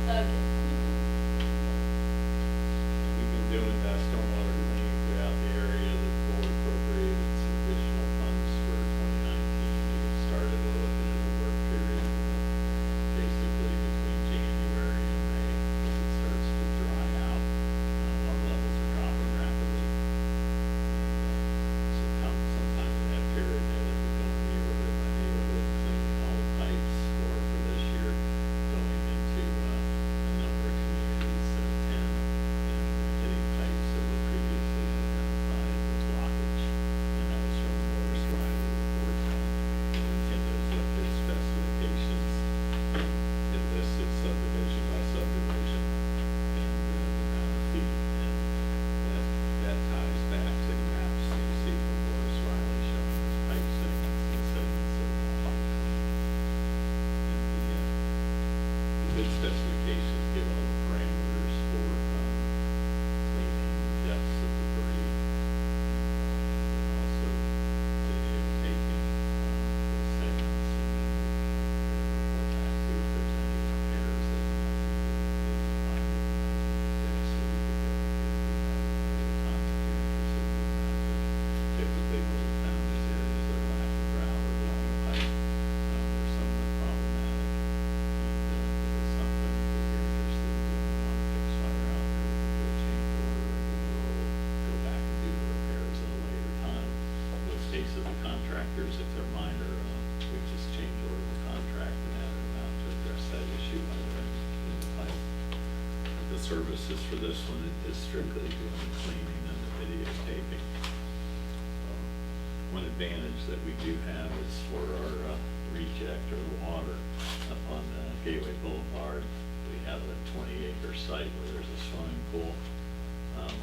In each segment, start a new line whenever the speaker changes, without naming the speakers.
Okay.
We've been doing stormwater cleaning throughout the area. The board appropriated some additional funds for 2019 to get started looking at a work period, basically between January and May, as it starts to dry out. Water levels are dropping rapidly. So sometime in that period, they look at going neighborhood by neighborhood, cleaning all the pipes, or for this year, going into a number of communities, 10, and getting pipes that were previously identified with blockage. And that was from the Morris Riley report. And those looked at specifications, it listed subdivision by subdivision, and the amount of feet, and that ties back to the maps that you see from Morris Riley showing those pipe segments and segments of the pipe. And the bid specifications give all the parameters for cleaning, depths of debris, and also taking the segments and report back to if there's any repairs that need to be defined so we can get typically what we found is areas that are lacking grout or leaking pipe, are somewhat problematic. And if it's something that you're interested in doing on a fixed fire out there, we can do a change order, or we'll go back and do the repairs at a later time. In most cases, the contractors, if they're minor, we just change order the contract and add an amount to address that issue by the pipe. The services for this one is strictly doing the cleaning and the videotaping. One advantage that we do have is for our reject or the water up on Gateway Boulevard. We have a 20-acre site where there's a swimming pool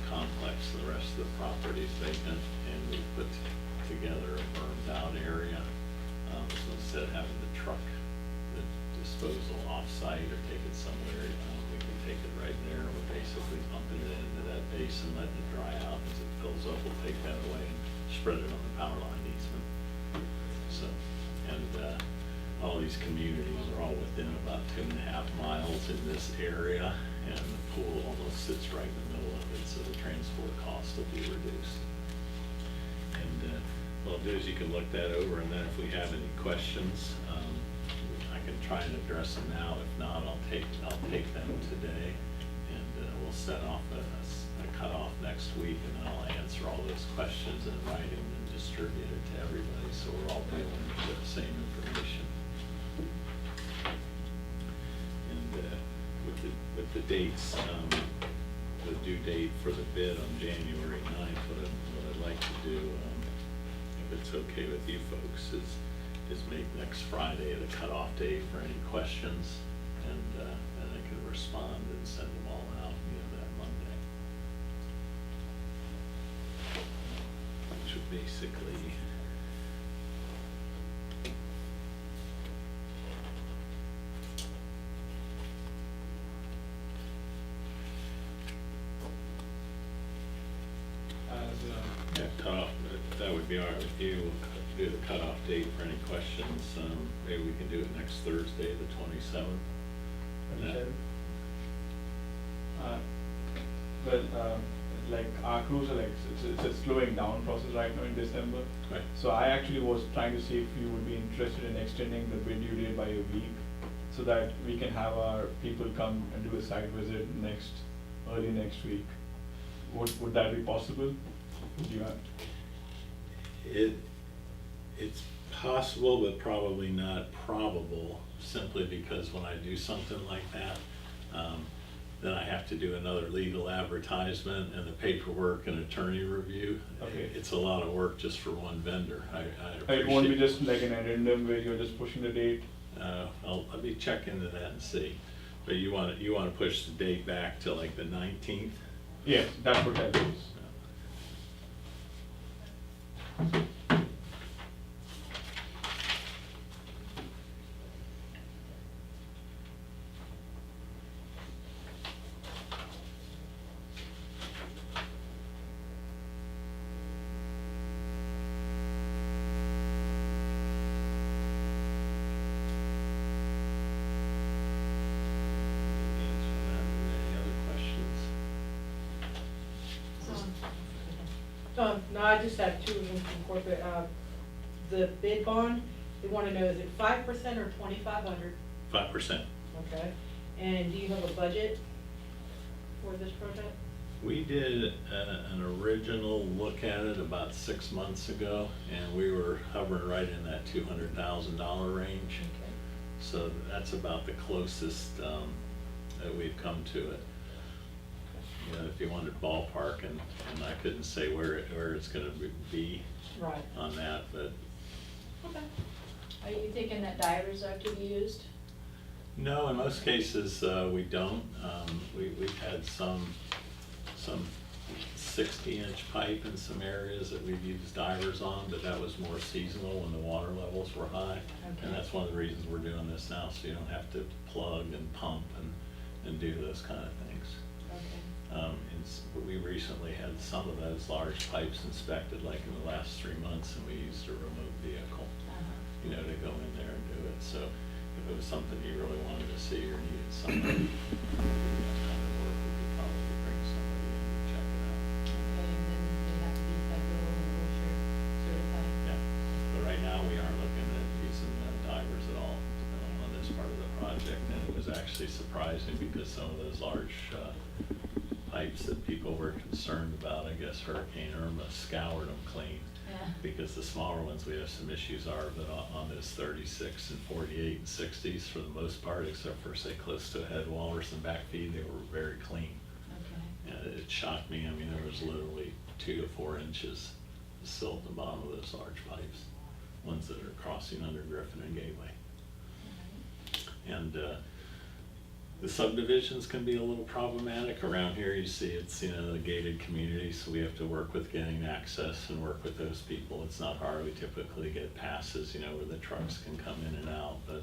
complex. The rest of the property is vacant, and we put together a burned out area. So instead of having to truck the disposal off-site or take it somewhere, we can take it right there. We're basically pumping it into that basin, letting it dry out. As it fills up, we'll take that away and spread it on the power line easement. So, and all these communities are all within about 2.5 miles in this area, and the pool almost sits right in the middle of it, so the transport cost will be reduced. And what I'll do is you can look that over, and then if we have any questions, I can try and address them now. If not, I'll take them today, and we'll set off a cutoff next week, and then I'll answer all those questions in writing and distribute it to everybody, so we're all dealing with the same information. And with the dates, the due date for the bid on January 9th, what I'd like to do, if it's okay with you folks, is make next Friday the cutoff date for any questions, and I can respond and send them all out, that Monday. Which would basically yeah, cutoff, that would be all right with you. We'll do the cutoff date for any questions. Maybe we can do it next Thursday, the 27th.
Like our crews are it's a slowing down process right now in December.
Right.
So I actually was trying to see if you would be interested in extending the bid due date by a week, so that we can have our people come and do a site visit early next week. Would that be possible? Do you have?
It's possible, but probably not probable, simply because when I do something like that, then I have to do another legal advertisement and the paperwork and attorney review.
Okay.
It's a lot of work just for one vendor.
It won't be just like an addendum where you're just pushing the date?
Let me check into that and see. But you want to push the date back to like the 19th?
Yes, that's what that is.
No, I just have two of them from corporate. The bid bond, they want to know, is it 5% or 2,500?
5%.
Okay. And do you have a budget for this project?
We did an original look at it about 6 months ago, and we were hovering right in that $200,000 range.
Okay.
So that's about the closest that we've come to it. You know, if you wanted ballpark, and I couldn't say where it's gonna be
Right.
on that, but
Okay.
Are you thinking that divers are to be used?
no, in most cases, we don't. We've had some 60-inch pipe in some areas that we've used divers on, but that was more seasonal when the water levels were high.
Okay.
And that's one of the reasons we're doing this now, so you don't have to plug and pump and do those kind of things.
Okay.
We recently had some of those large pipes inspected, like in the last 3 months, and we used a remote vehicle,
Uh-huh.
you know, to go in there and do it. So if it was something you really wanted to see or needed somebody, that kind of work, we could probably bring somebody in to check it out.
Okay, and then they have to be federal and OSHA certified?
Yeah, but right now, we aren't looking at using divers at all on this part of the project. And it was actually surprising because some of those large pipes that people were concerned about, I guess Hurricane Irma scoured them clean.
Yeah.
Because the smaller ones, we have some issues are, but on those 36 and 48 and 60s, for the most part, except for, say, close to a head wall or some back feed, they were very clean.
Okay.
And it shocked me. I mean, there was literally 2 to 4 inches of silt at the bottom of those large pipes, ones that are crossing under Griffin and Gateway. And the subdivisions can be a little problematic around here. You see, it's, you know, a gated community, so we have to work with getting access and work with those people. It's not hard. We typically get passes, you know, where the trucks can come in and out, but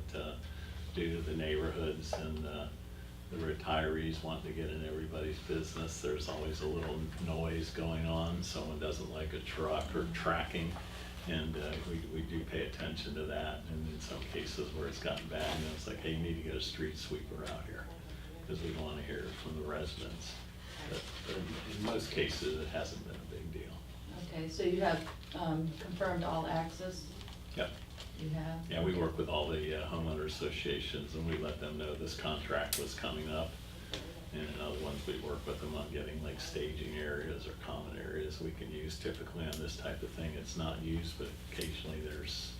due to the neighborhoods and the retirees wanting to get in everybody's business, there's always a little noise going on. Someone doesn't like a truck or tracking, and we do pay attention to that. And in some cases where it's gotten bad, you know, it's like, hey, you need to get a street sweeper out here, because we don't want to hear it from the residents. But in most cases, it hasn't been a big deal.
Okay, so you have confirmed all access?
Yep.
You have?
Yeah, we work with all the homeowner associations, and we let them know this contract was coming up. And in other ones, we work with them on getting like staging areas or common areas we can use. Typically on this type of thing, it's not used, but occasionally there's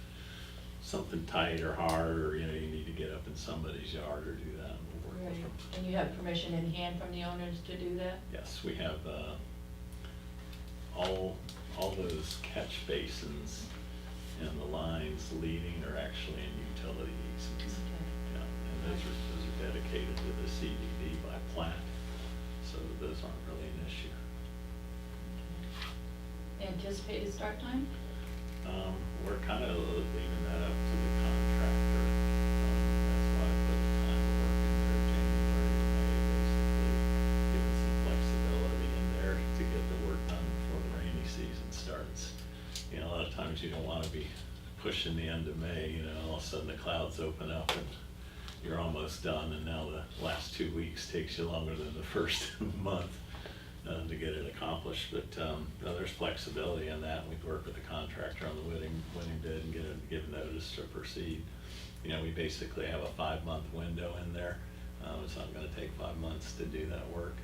something tight or hard, or, you know, you need to get up in somebody's yard or do that, and we'll work with
Right.
them.
And you have permission in hand from the owners to do that?
Yes, we have all those catch basins and the lines leading are actually in utility easements.
Okay.
Yeah, and those are dedicated to the CDD by plat, so those aren't really an issue.
Anticipated start time?
We're kind of leaving that up to the contractor. That's why I put the time of work in there, January, May, basically, giving some flexibility in there to get the work done before the rainy season starts. You know, a lot of times you don't want to be pushing the end of May, you know, all of a sudden the clouds open up and you're almost done, and now the last 2 weeks takes you longer than the first month to get it accomplished. But no, there's flexibility in that. We'd work with the contractor on the winning bid and give notice to proceed. You know, we basically have a 5-month window in there. It's not going to take 5 months to do that work.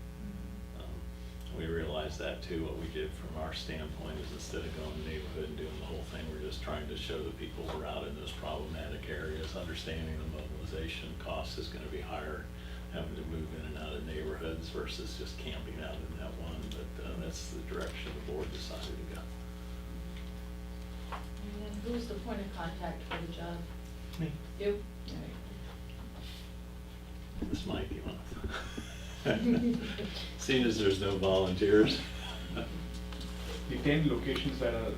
We realized that too. What we did from our standpoint is, instead of going neighborhood and doing the whole thing, we're just trying to show the people who are out in those problematic areas, understanding the mobilization cost is going to be higher, having to move in and out of neighborhoods versus just camping out in that one. But that's the direction the board decided to go.
And then who's the point of contact for the job?
Me.
You?
This might be one of them. Seeing as there's no volunteers.
The 10 locations that are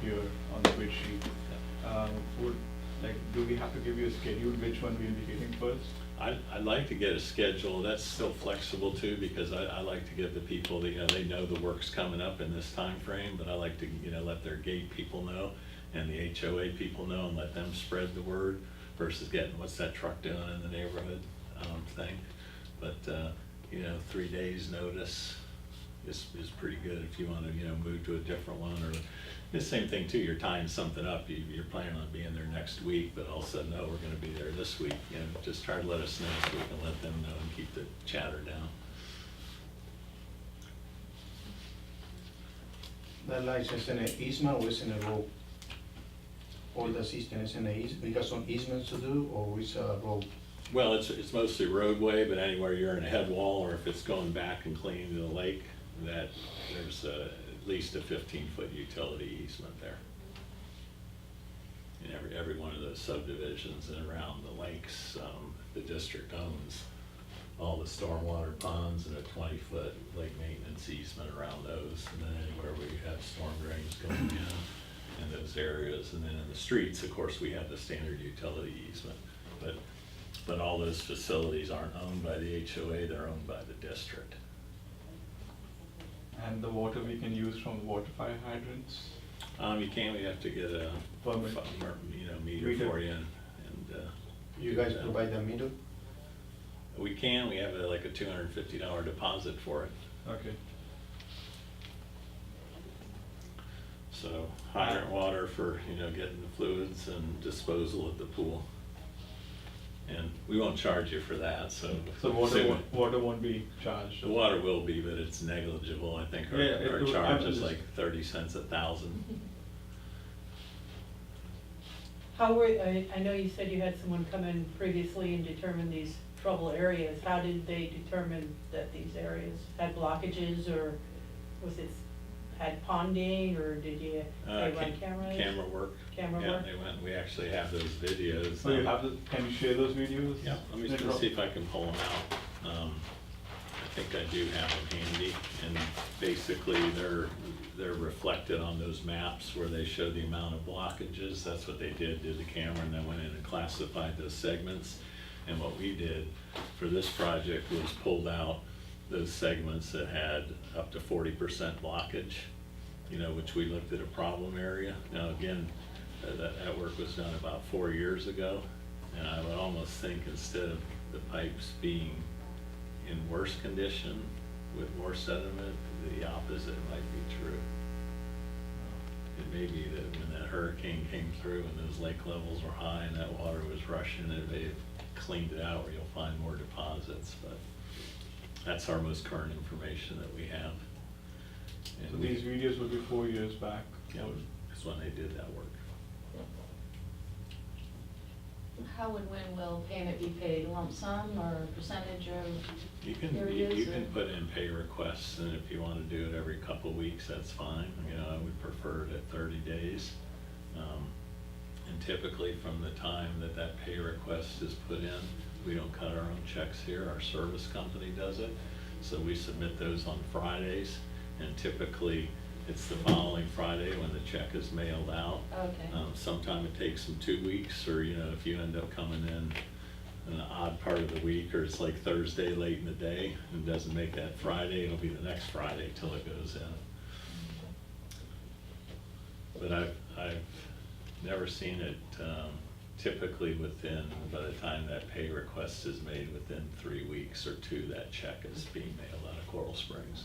here on the bid sheet, do we have to give you a schedule which one we'll be getting first?
I'd like to get a schedule. That's still flexible too, because I like to give the people, you know, they know the work's coming up in this time frame, but I like to, you know, let their gate people know and the HOA people know, and let them spread the word versus getting what's that truck doing in the neighborhood thing. But, you know, 3 days notice is pretty good if you wanna, you know, move to a different one, or the same thing too, you're tying something up, you're planning on being there next week, but all of a sudden, no, we're gonna be there this week, you know, just try to let us know so we can let them know and keep the chatter down.
That license in an easement or is in a road? Or the system is in a easement, we got some easements to do, or it's a road?
Well, it's mostly roadway, but anywhere you're in a head wall, or if it's going back and cleaning to the lake, that there's at least a 15-foot utility easement there. In every one of those subdivisions and around the lakes, the district owns all the stormwater ponds and a 20-foot lake maintenance easement around those, and then anywhere where you have storm drains going in those areas, and then in the streets, of course, we have the standard utility easement. But all those facilities aren't owned by the HOA, they're owned by the district.
And the water we can use from water fire hydrants?
We have to get a,
Permit.
you know, meter
Meter.
for you, and.
You guys provide the meter?
We can, we have like a $250 deposit for it.
Okay.
So hydrant water for, you know, getting the fluids and disposal at the pool. And we won't charge you for that, so.
So water won't be charged?
The water will be, but it's negligible. I think
Yeah,
our
it-
charge
I'm
is
just-
like 30 cents a thousand.
How were, I know you said you had someone come in previously and determine these trouble areas. How did they determine that these areas had blockages, or was it, had ponding, or did you, they run cameras?
Camera work.
Camera
Yeah,
work?
they went, we actually have those videos.
So you have can you share those videos?
Yeah, let me
Later on?
see if I can pull them out. I think I do have them handy, and basically they're reflected on those maps where they show the amount of blockages. That's what they did the camera, and then went in and classified those segments. And what we did for this project was pulled out those segments that had up to 40% blockage, you know, which we looked at a problem area. Now, again, that work was done about 4 years ago, and I would almost think instead of the pipes being in worse condition with more sediment, the opposite might be true. It may be that when that hurricane came through and those lake levels were high and that water was rushing, it may have cleaned it out where you'll find more deposits, but that's our most current information that we have.
So
And
these videos will be 4 years back?
Yeah, that's when they did that work.
How and when will payment be paid, lump sum or percentage of?
You can,
areas
you can
or-
put in pay requests, and if you want to do it every couple of weeks, that's fine. You know, I would prefer it at 30 days. And typically, from the time that that pay request is put in, we don't cut our own checks here, our service company does it. So we submit those on Fridays, and typically, it's the following Friday when the check is mailed out.
Okay.
Sometime it takes them 2 weeks, or, you know, if you end up coming in an odd part of the week, or it's like Thursday late in the day, and doesn't make that Friday, it'll be the next Friday till it goes in. But I've never seen it typically within, by the time that pay request is made, within 3 weeks or 2, that check is being mailed out of Coral Springs.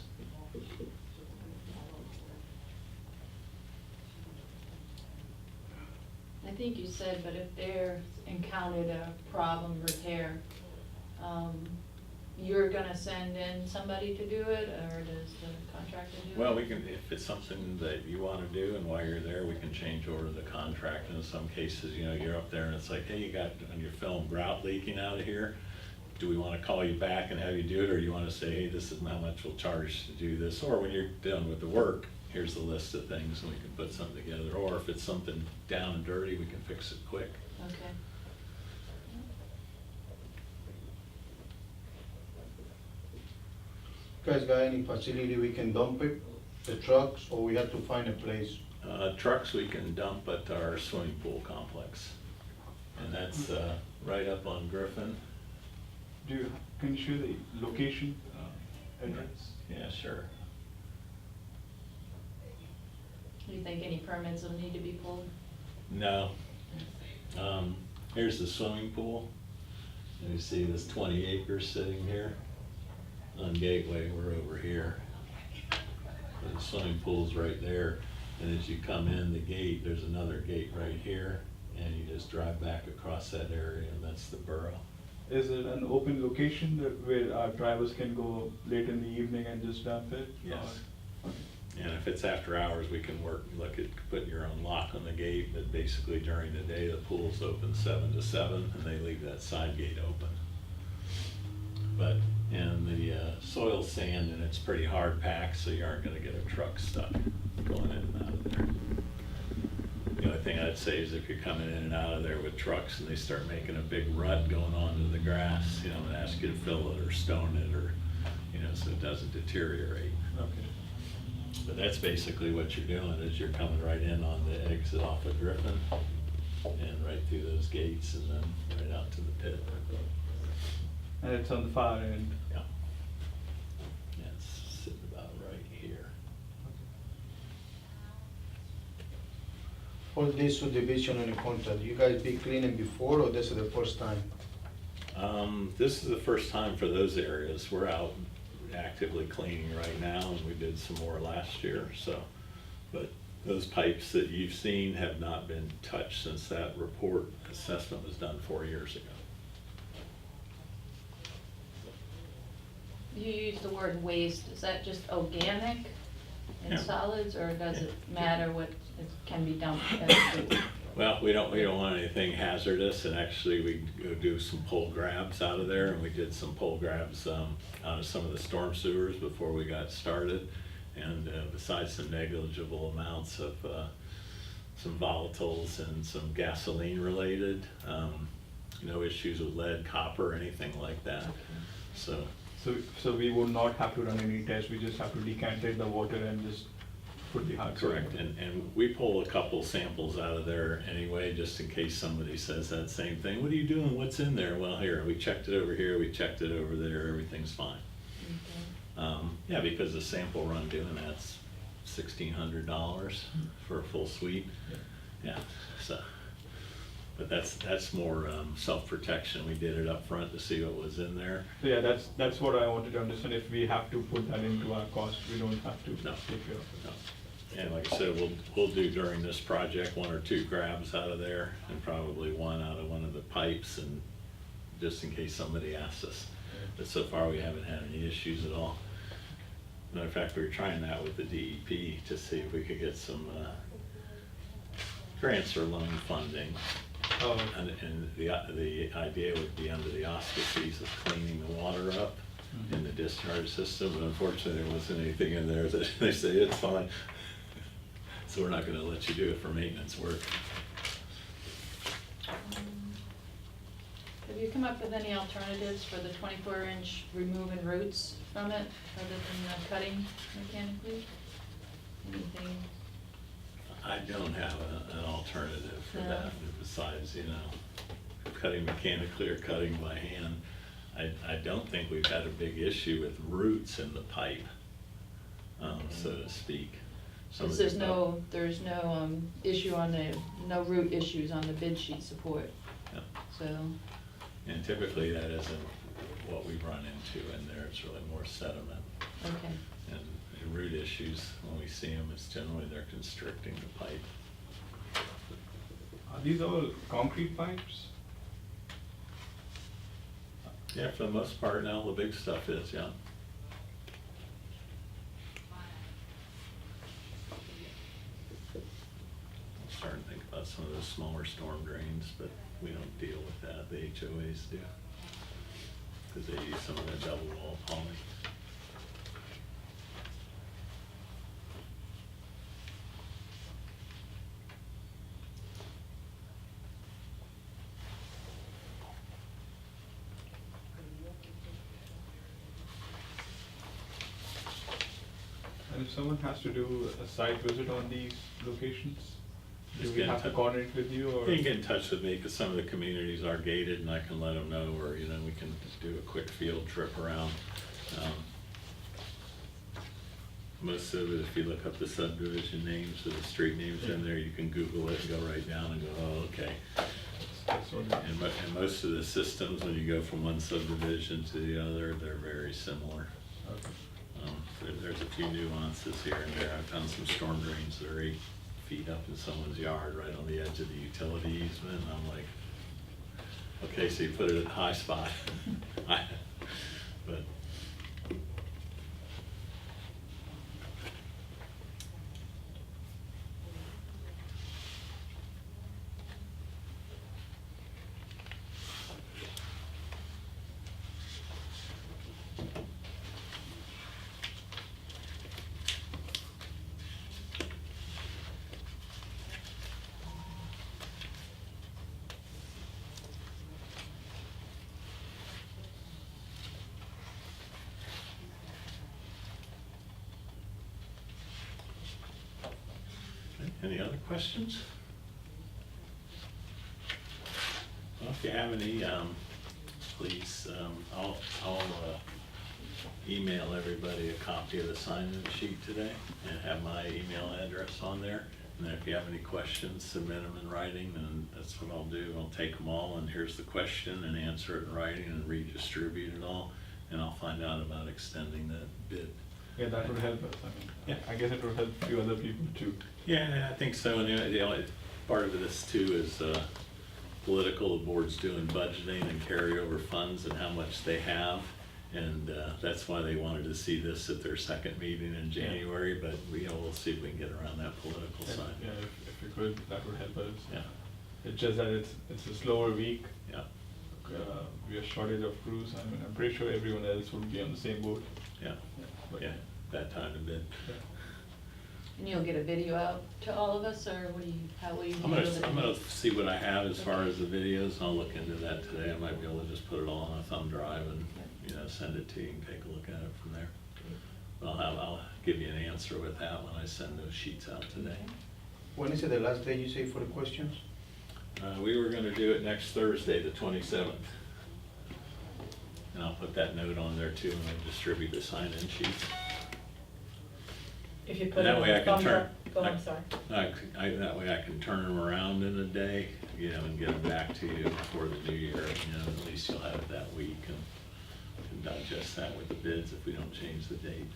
I think you said, but if they're encountered a problem repair, you're gonna send in somebody to do it, or does the contractor do it?
Well, we can, if it's something that you want to do, and while you're there, we can change over the contract. In some cases, you know, you're up there and it's like, hey, you got on your film grout leaking out of here. Do we want to call you back and have you do it, or do you want to say, hey, this is how much we'll charge to do this? Or when you're done with the work, here's the list of things, and we can put something together. Or if it's something down and dirty, we can fix it quick.
Okay.
Guys got any facility we can dump it, the trucks, or we have to find a place?
Trucks we can dump at our swimming pool complex. And that's right up on Griffin.
Can you share the location, address?
Yeah, sure.
Do you think any permits will need to be pulled?
No. Here's the swimming pool. And you see this 20 acres sitting here. On Gateway, we're over here. The swimming pool's right there, and as you come in the gate, there's another gate right here, and you just drive back across that area, and that's the borough.
Is it an open location where our drivers can go late in the evening and just dump it?
Yes.
Or-
And if it's after hours, we can look at putting your own lock on the gate, but basically during the day, the pool's open 7 to 7, and they leave that side gate open. But in the soil sand, and it's pretty hard packed, so you aren't gonna get a truck stuck going in and out of there. The only thing I'd say is if you're coming in and out of there with trucks and they start making a big rut going onto the grass, you know, and ask you to fill it or stone it, or, you know, so it doesn't deteriorate.
Okay.
But that's basically what you're doing, is you're coming right in on the exit off of Griffin and right through those gates and then right out to the pit.
And it's on the far end.
Yeah. Yeah, it's sitting about right here.
For this subdivision and the contract, you guys be cleaning before or this is the first time?
This is the first time for those areas. We're out actively cleaning right now, and we did some more last year, so. But those pipes that you've seen have not been touched since that report assessment was done 4 years ago.
You use the word waste, is that just organic and
Yeah.
solids, or does it matter what it can be dumped as food?
Well, we don't want anything hazardous, and actually we go do some pole grabs out of there, and we did some pole grabs out of some of the storm sewers before we got started. And besides some negligible amounts of some volatiles and some gasoline related, no issues with lead, copper, anything like that. So,
So we would not have to run any tests, we just have to decantate the water and just put the hard soil.
correct, and we pull a couple samples out of there anyway, just in case somebody says that same thing. What are you doing? What's in there? Well, here, we checked it over here, we checked it over there, everything's fine. Yeah, because the sample run doing that's $1,600 for a full suite. Yeah, so, but that's more self-protection. We did it up front to see what was in there.
So yeah, that's what I wanted to understand, if we have to put that into our cost, we don't have to
No.
take care of it.
No. And like I said, we'll do during this project 1 or 2 grabs out of there, and probably 1 out of one of the pipes, and just in case somebody asks us. But so far, we haven't had any issues at all. Matter of fact, we were trying that with the DEP to see if we could get some grants or loan funding.
Oh,
And the idea would be under the auspices of cleaning the water up in the discharge system, but unfortunately, there wasn't anything in there that they say it's fine. So we're not gonna let you do it for maintenance work.
Have you come up with any alternatives for the 24-inch removing roots from it, other than cutting mechanically? Anything?
I don't have an alternative for
No.
that, besides, you know, cutting mechanically or cutting by hand. I don't think we've had a big issue with roots in the pipe, so to speak. Some of
Because
the-
there's no issue on no root issues on the bid sheet support,
Yeah.
so.
And typically, that isn't what we run into in there. It's really more sediment.
Okay.
And the root issues, when we see them, it's generally they're constricting the pipe.
are these all concrete pipes?
Yeah, for the most part now, the big stuff is, yeah. I'm starting to think about some of those smaller storm drains, but we don't deal with that, the HOAs do. Because they use some of the double wall poly.
And if someone has to do a site visit on these locations, do
Just
we
get in
have to
touch.
coordinate with you, or?
You can get in touch with me, because some of the communities are gated, and I can let them know, or, you know, we can just do a quick field trip around. Most of it, if you look up the subdivision names or the street names in there, you can Google it and go right down and go, oh, okay.
That's what it-
And most of the systems, when you go from one subdivision to the other, they're very similar.
okay.
There's a few nuances here and there. I've found some storm drains that are 8 feet up in someone's yard, right on the edge of the utility easement, and I'm like, okay, so you put it at the high spot. But any other questions? Well, if you have any, please, I'll email everybody a copy of the sign-in sheet today and have my email address on there. And then if you have any questions, submit them in writing, and that's what I'll do. I'll take them all, and here's the question, and answer it in writing and redistribute it all. And I'll find out about extending that bid.
Yeah, that would help us. I mean,
Yeah.
I guess it would help a few other people too.
Yeah, I think so, and the only part of this too is political, the board's doing budgeting and carryover funds and how much they have, and that's why they wanted to see this at their second meeting in January, but we'll see if we can get around that political
Yeah,
side.
yeah, if we could, that would help us.
Yeah.
It's just that it's a slower week.
Yeah,
We are shortage of crews. I mean, I'm pretty sure everyone else would be on the same boat.
yeah,
But
yeah, that time of bid.
yeah.
And you'll get a video out to all of us, or how will you
I'm
handle the
gonna
videos?
see what I have as far as the videos, and I'll look into that today. I might be able to just put it all on a thumb drive and, send it to you and take a look at it from there. I'll give you an answer with that when I send those sheets out today.
When is it the last day you say for the questions?
We were gonna do it next Thursday, the 27th. And I'll put that note on there too, and I'll distribute the sign-in sheets.
If you put
And
it
that
on
way I
the
can
thumb
turn.
drive, go, I'm sorry.
That way I can turn them around in a day, and get them back to you before the new year. At least you'll have it that week and can digest that with the bids if we don't change the date.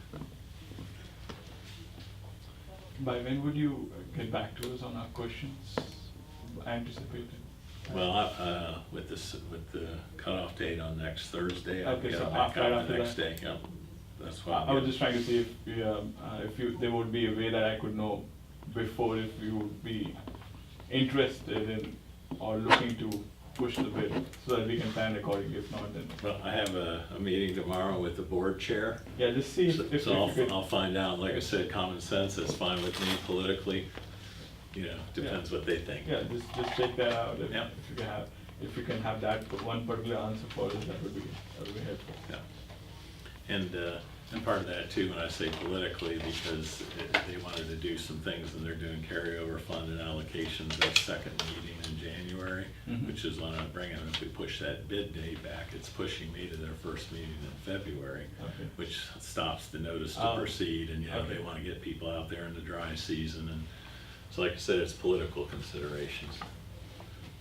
By when would you get back to us on our questions anticipated?
Well, with the cutoff date on next Thursday, I'll
Okay,
get
so
them back
after
out the
that.
next day, yep. That's why.
I was just trying to see if there would be a way that I could know before if you would be interested in or looking to push the bid so that we can plan accordingly. If not, then
Well, I have a meeting tomorrow with the board chair.
yeah, just see
So
if
so
you could.
I'll find out, like I said, common sense, that's fine with me politically, depends what they think.
Yeah, just check that out.
Yep.
If you can have that one particular answer for us, that would be helpful.
Yeah. And part of that too, when I say politically, because they wanted to do some things and they're doing carryover fund and allocations that second meeting in January,
Mhm.
which is when I bring them, if we push that bid date back, it's pushing me to their first meeting in February,
Okay.
which stops the notice to
Oh,
proceed, and, they
okay.
want to get people out there in the dry season, and so like I said, it's political considerations.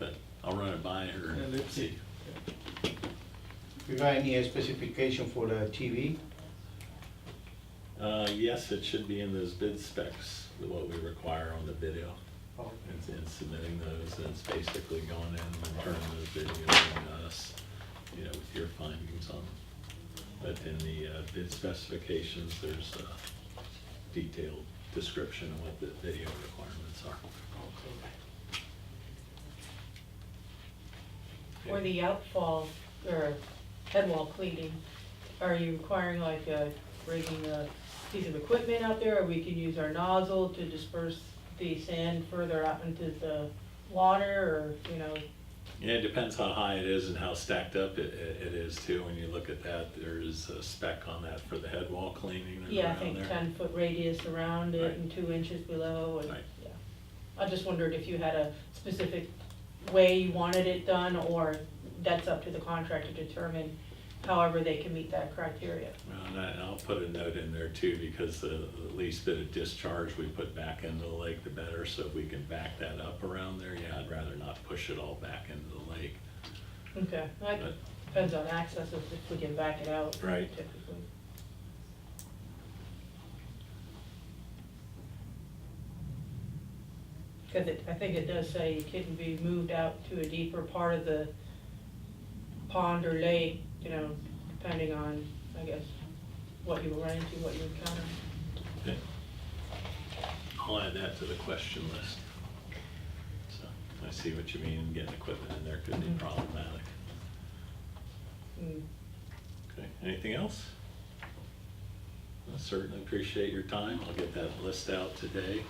But I'll run it by her
Yeah,
and
let's
see.
see.
You got any specification for the TV?
Yes, it should be in those bid specs, what we require on the video.
Oh,
And submitting those, and it's basically going in and turning those videos in to us, with your findings on them. But in the bid specifications, there's a detailed description of what the video requirements are.
For the outfall or headwall cleaning, are you requiring like bringing a piece of equipment out there, or we can use our nozzle to disperse the sand further out into the water, or,
Yeah, it depends how high it is and how stacked up it is too. When you look at that, there is a spec on that for the head wall cleaning
yeah, I
around
think
there.
10-foot radius around it
Right.
and 2 inches below, and,
Right.
yeah. I just wondered if you had a specific way you wanted it done, or that's up to the contractor to determine however they can meet that criteria.
Well, and I'll put a note in there too, because the least bit of discharge we put back into the lake, the better. So if we can back that up around there, I'd rather not push it all back into the lake.
Okay, that
But-
depends on access, if we can back it out.
Right.
Typically. Because I think it does say it can be moved out to a deeper part of the pond or lake, you know, depending on, I guess, what you run into, what you encounter.
Okay. I'll add that to the question list. So I see what you mean, getting equipment in there could be
Mhm.
problematic.
Mm.
Okay, anything else? I certainly appreciate your time. I'll get that list out today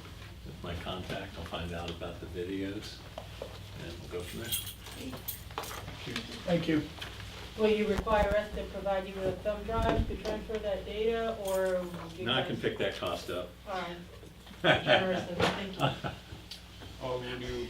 with my contact. I'll find out about the videos and we'll go from there.
Thank you.
Will you require us to provide you with a thumb drive to transfer that data, or? you
Now I can
guys-
pick that cost up.
All right. Generous of you, thank you.
Or would you